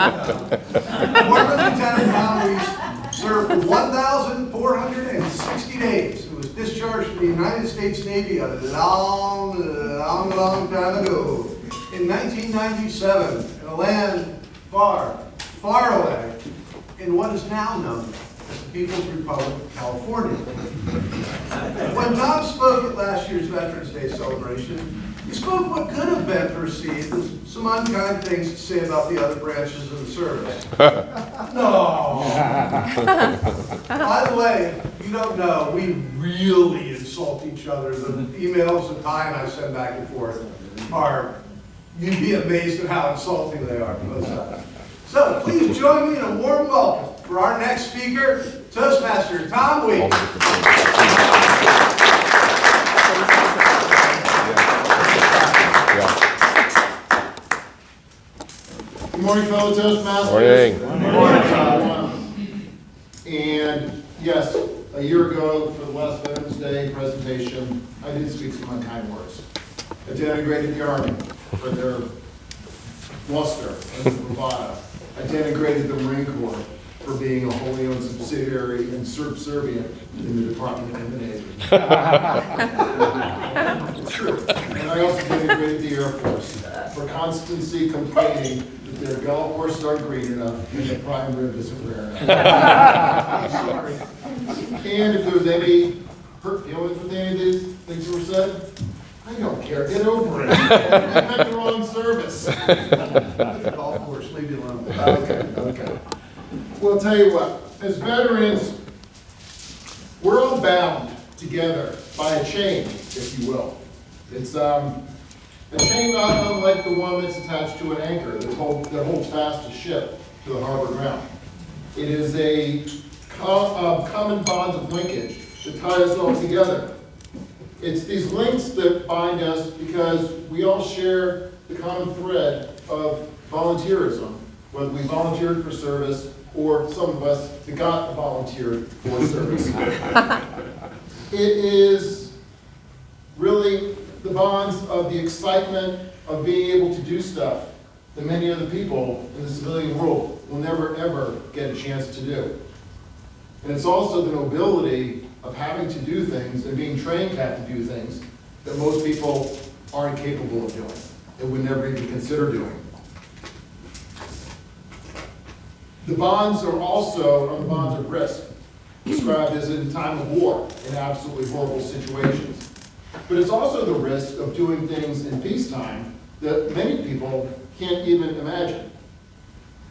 Former Lieutenant Tom Weis served for 1,460 days and was discharged from the United States Navy a long time ago. In 1997, in a land far, far away, in what is now known as the People's Republic of California. When Tom spoke at last year's Veterans Day celebration, he spoke what could have been perceived as some unkind things to say about the other branches of the service. No. By the way, if you don't know, we really insult each other. The emails that Ty and I send back and forth are, you'd be amazed at how insulting they are. So please join me in a warm welcome for our next speaker, Toastmaster Tom Weis. Good morning, fellow Toastmasters. Morning. Good morning. And yes, a year ago for the last Veterans Day presentation, I did speak some unkind words. I denigrated the Army for their bluster and bravado. I denigrated the Marine Corps for being a wholly owned subsidiary and subservient in the Department of the Navy. It's true. And I also denigrated the Air Force for constantly complaining that their golf courses aren't green enough and the prime rib isn't rare enough. I'm sorry. And if there was any hurt feelings with any of these things that were said, I don't care. Get over it. I picked the wrong service. Golf course, leave me alone. Okay. Well, I'll tell you what. As veterans, we're all bound together by a chain, if you will. It's a chain not unlike the one that's attached to an anchor that holds fast a ship to the harbor ground. It is a common bond of linkage that tie us all together. It's these links that bind us because we all share the common thread of volunteerism, whether we volunteered for service or some of us that got volunteered for service. It is really the bonds of the excitement of being able to do stuff that many other people in the civilian world will never ever get a chance to do. And it's also the nobility of having to do things and being trained to have to do things that most people aren't capable of doing and would never even consider doing. The bonds are also the bonds of risk, described as in time of war in absolutely horrible situations. But it's also the risk of doing things in peacetime that many people can't even imagine.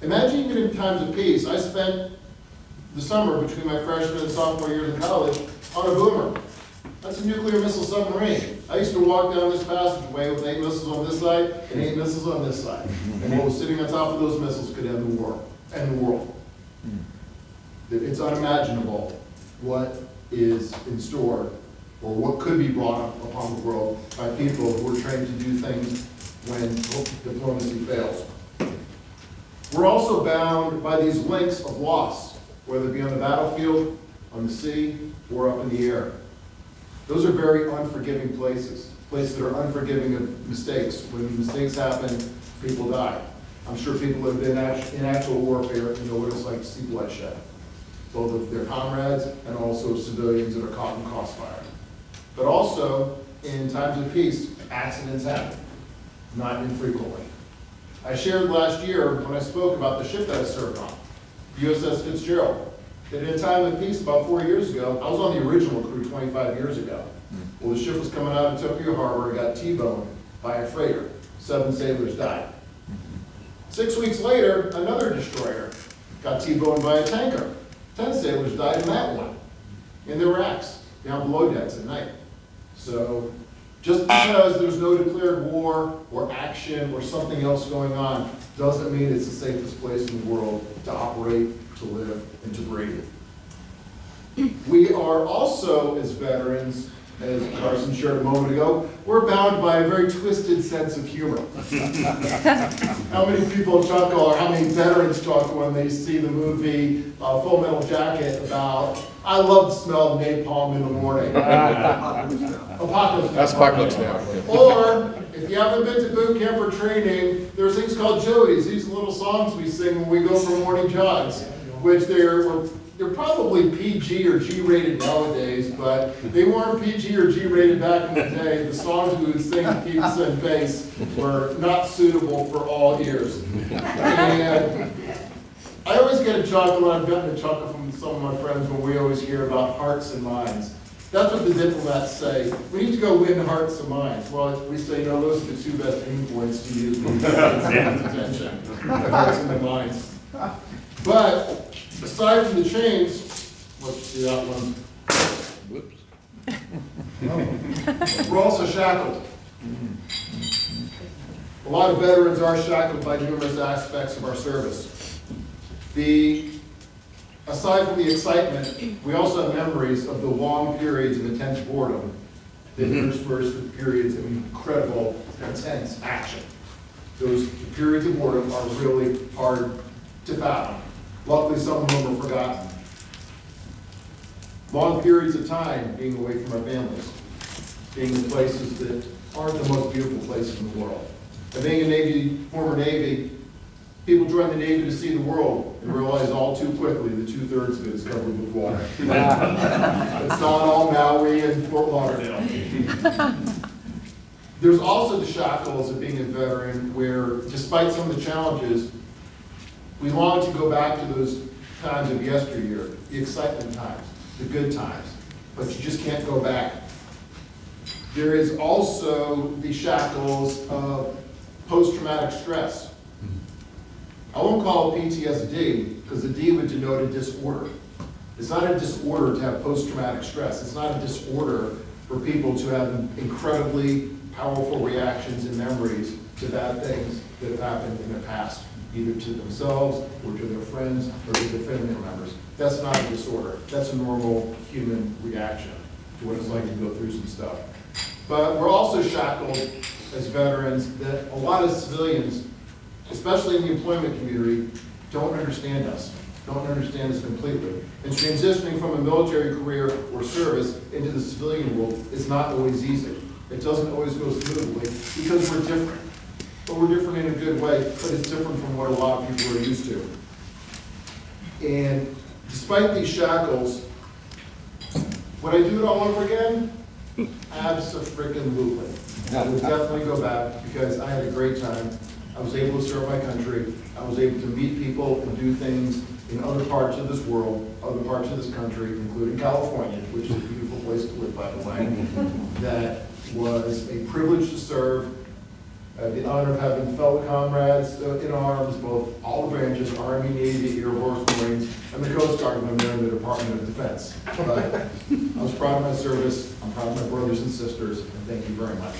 Imagine even in times of peace. I spent the summer between my freshman and sophomore years in college on a boomer. That's a nuclear missile submarine. I used to walk down this passageway with 8 missiles on this side and 8 missiles on this side. And what was sitting on top of those missiles could end the war, end the world. It's unimaginable what is in store or what could be brought up upon the world by people who are trained to do things when diplomacy fails. We're also bound by these links of loss, whether it be on the battlefield, on the sea, or up in the air. Those are very unforgiving places that are unforgiving of mistakes. When mistakes happen, people die. I'm sure people who have been in actual warfare know what it's like to see bloodshed, both of their comrades and also civilians that are caught in crossfire. But also, in times of peace, accidents happen, not infrequently. I shared last year when I spoke about the ship that I served on, USS Fitzgerald, that in a time of peace about 4 years ago, I was on the original crew 25 years ago. Well, the ship was coming out of Tokyo Harbor and got T-boned by a freighter. 7 sailors died. 6 weeks later, another destroyer got T-boned by a tanker. 10 sailors died in that one, in their racks, down below decks at night. So just because there's no declared war or action or something else going on doesn't mean it's the safest place in the world to operate, to live, and to breathe. We are also, as veterans, as Carson shared a moment ago, we're bound by a very twisted sense of humor. How many people chuckle, or how many veterans chuckle when they see the movie Full Metal Jacket about, I love the smell of napalm in the morning. Apocalypse Now. That's Apocalypse Now. Or, If you haven't been to boot camp or training, there's things called jodies. These are little songs we sing when we go for morning jogs, which they're probably PG or G-rated nowadays, but they weren't PG or G-rated back in the day. The songs we would sing to keep us in pace were not suitable for all ears. And I always get a chuckle, and I've gotten a chuckle from some of my friends when we always hear about hearts and minds. That's what the diplomats say. We need to go win hearts and minds. Well, we say, no, those are the two best aim points to use when you get attention. The hearts and the minds. But aside from the chains, let's see that one. Whoops. We're also shackled. A lot of veterans are shackled by numerous aspects of our service. Aside from the excitement, we also have memories of the long periods of intense boredom that interspersed with periods of incredible, intense action. Those periods of boredom are really hard to fathom. Luckily, some of them are forgotten. Long periods of time being away from our families, being in places that aren't the most beautiful places in the world. And being a former Navy, people join the Navy to see the world and realize all too quickly that 2/3 of it is covered with water. It's not all Maui and Fort Lauderdale. There's also the shackles of being a veteran where, despite some of the challenges, we long to go back to those times of yesteryear, the excitement times, the good times, but you just can't go back. There is also the shackles of post-traumatic stress. I won't call it PTSD, because the D would denote a disorder. It's not a disorder to have post-traumatic stress. It's not a disorder for people to have incredibly powerful reactions and memories to bad things that have happened in the past, either to themselves or to their friends or to their family members. That's not a disorder. That's a normal human reaction to what it's like to go through some stuff. But we're also shackled as veterans that a lot of civilians, especially in the employment community, don't understand us completely. And transitioning from a military career or service into the civilian world is not always easy. It doesn't always go smoothly because we're different. But we're different in a good way, but it's different from what a lot of people are used to. And despite these shackles, would I do it all over again? Abso-freaking-lutely. I would definitely go back because I had a great time. I was able to serve my country. I was able to meet people and do things in other parts of this world, other parts of this country, including California, which is a beautiful place to live, by the way. That was a privilege to serve. I had the honor of having fellow comrades in arms, both all the branches, Army, Navy, Air Force, Marines, and the Coast Guard when they're in the Department of Defense. But I was proud of my service. I'm proud of my brothers and sisters, and thank you very much.